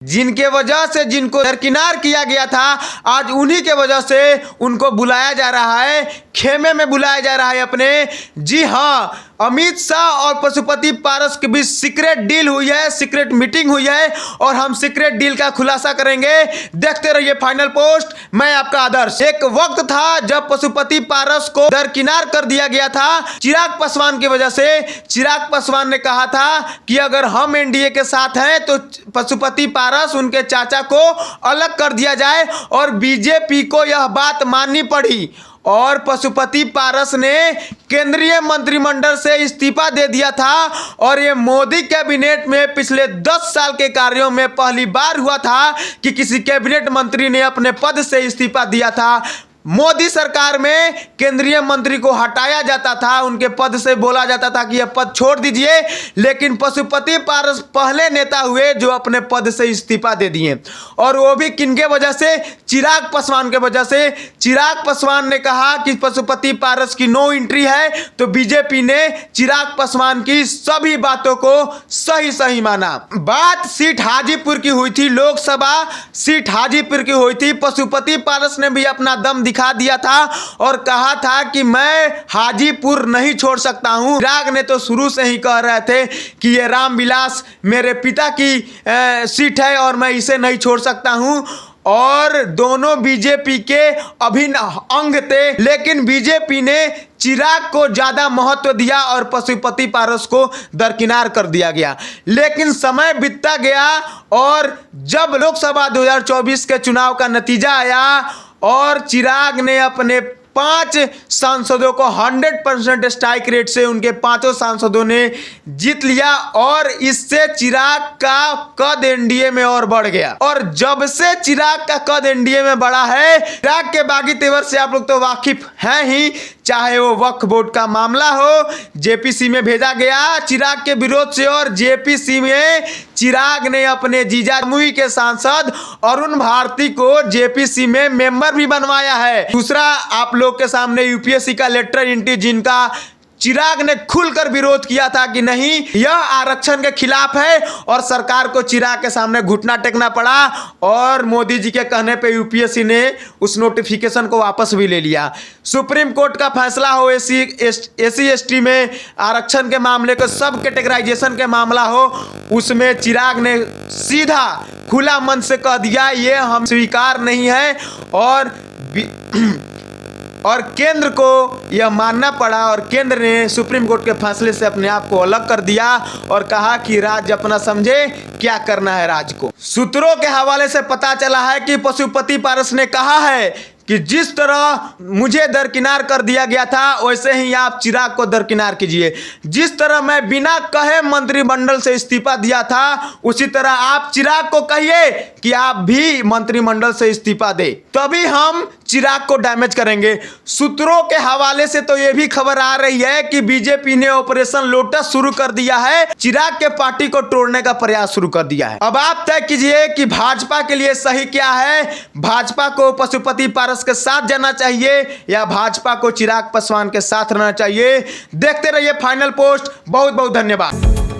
जिनके वजह से जिनको दरकिनार किया गया था, आज उन्हीं के वजह से उनको बुलाया जा रहा है, खेमे में बुलाया जा रहा है अपने। जी हाँ, अमित शाह और पशुपति पारस के बीच सीक्रेट डील हुई है, सीक्रेट मीटिंग हुई है और हम सीक्रेट डील का खुलासा करेंगे। देखते रहिए फाइनल पोस्ट, मैं आपका आदर्श। एक वक्त था जब पशुपति पारस को दरकिनार कर दिया गया था चिराग पासवान की वजह से। चिराग पासवान ने कहा था कि अगर हम एनडीए के साथ हैं तो पशुपति पारस उनके चाचा को अलग कर दिया जाए, और बीजेपी को यह बात माननी पड़ी और पशुपति पारस ने केंद्रीय मंत्रिमंडल से इस्तीफा दे दिया था। और ये मोदी कैबिनेट में पिछले 10 साल के कार्यों में पहली बार हुआ था कि किसी कैबिनेट मंत्री ने अपने पद से इस्तीफा दिया था। मोदी सरकार में केंद्रीय मंत्री को हटाया जाता था, उनके पद से बोला जाता था कि यह पद छोड़ दीजिए, लेकिन पशुपति पारस पहले नेता हुए जो अपने पद से इस्तीफा दे दिए, और वो भी किनके वजह से? चिराग पासवान के वजह से। चिराग पासवान ने कहा कि पशुपति पारस की नो एंट्री है, तो बीजेपी ने चिराग पासवान की सभी बातों को सही माना। बात सीट हाजीपुर की हुई थी, लोकसभा सीट हाजीपुर की हुई थी। पशुपति पारस ने भी अपना दम दिखा दिया था और कहा था कि मैं हाजीपुर नहीं छोड़ सकता हूं। चिराग ने तो शुरू से ही कह रहे थे कि ये रामविलास मेरे पिता की सीट है और मैं इसे नहीं छोड़ सकता हूं, और दोनों बीजेपी के अभिन्न अंग थे। लेकिन बीजेपी ने चिराग को ज्यादा महत्व दिया और पशुपति पारस को दरकिनार कर दिया गया। लेकिन समय बीतता गया और जब लोकसभा 2024 के चुनाव का नतीजा आया और चिराग ने अपने 5 सांसदों को 100% स्ट्राइक रेट से उनके 5 सांसदों ने जीत लिया, और इससे चिराग का कद एनडीए में और बढ़ गया। और जब से चिराग का कद एनडीए में बढ़ा है, चिराग के बागी तेवर से आप लोग तो वाकिफ हैं ही, चाहे वो वक्फ बोर्ड का मामला हो, जेपीसी में भेजा गया चिराग के विरोध से, और जेपीसी में चिराग ने अपने जीजा जमुई के सांसद अरुण भारती को जेपीसी में मेंबर भी बनवाया है। दूसरा, आप लोग के सामने यूपीएससी का लेटर एंट्री जिनका चिराग ने खुलकर विरोध किया था कि नहीं यह आरक्षण के खिलाफ है, और सरकार को चिराग के सामने घुटना टेकना पड़ा, और मोदी जी के कहने पे यूपीएससी ने उस नोटिफिकेशन को वापस भी ले लिया। सुप्रीम कोर्ट का फैसला हो, एससी एसटी में आरक्षण के मामले को सब कैटेगराइजेशन के मामला हो, उसमें चिराग ने सीधा खुला मन से कह दिया ये हम स्वीकार नहीं है, और केंद्र को यह मानना पड़ा, और केंद्र ने सुप्रीम कोर्ट के फैसले से अपने आप को अलग कर दिया और कहा कि राज्य अपना समझे क्या करना है राज्य को। सूत्रों के हवाले से पता चला है कि पशुपति पारस ने कहा है कि जिस तरह मुझे दरकिनार कर दिया गया था वैसे ही आप चिराग को दरकिनार कीजिए। जिस तरह मैं बिना कहे मंत्रिमंडल से इस्तीफा दिया था, उसी तरह आप चिराग को कहिए कि आप भी मंत्रिमंडल से इस्तीफा दे, तभी हम चिराग को डैमेज करेंगे। सूत्रों के हवाले से तो यह भी खबर आ रही है कि बीजेपी ने ऑपरेशन लोटस शुरू कर दिया है, चिराग के पार्टी को तोड़ने का प्रयास शुरू कर दिया है। अब आप तय कीजिए कि भाजपा के लिए सही क्या है, भाजपा को पशुपति पारस के साथ जाना चाहिए या भाजपा को चिराग पासवान के साथ रहना चाहिए। देखते रहिए फाइनल पोस्ट। बहुत बहुत धन्यवाद।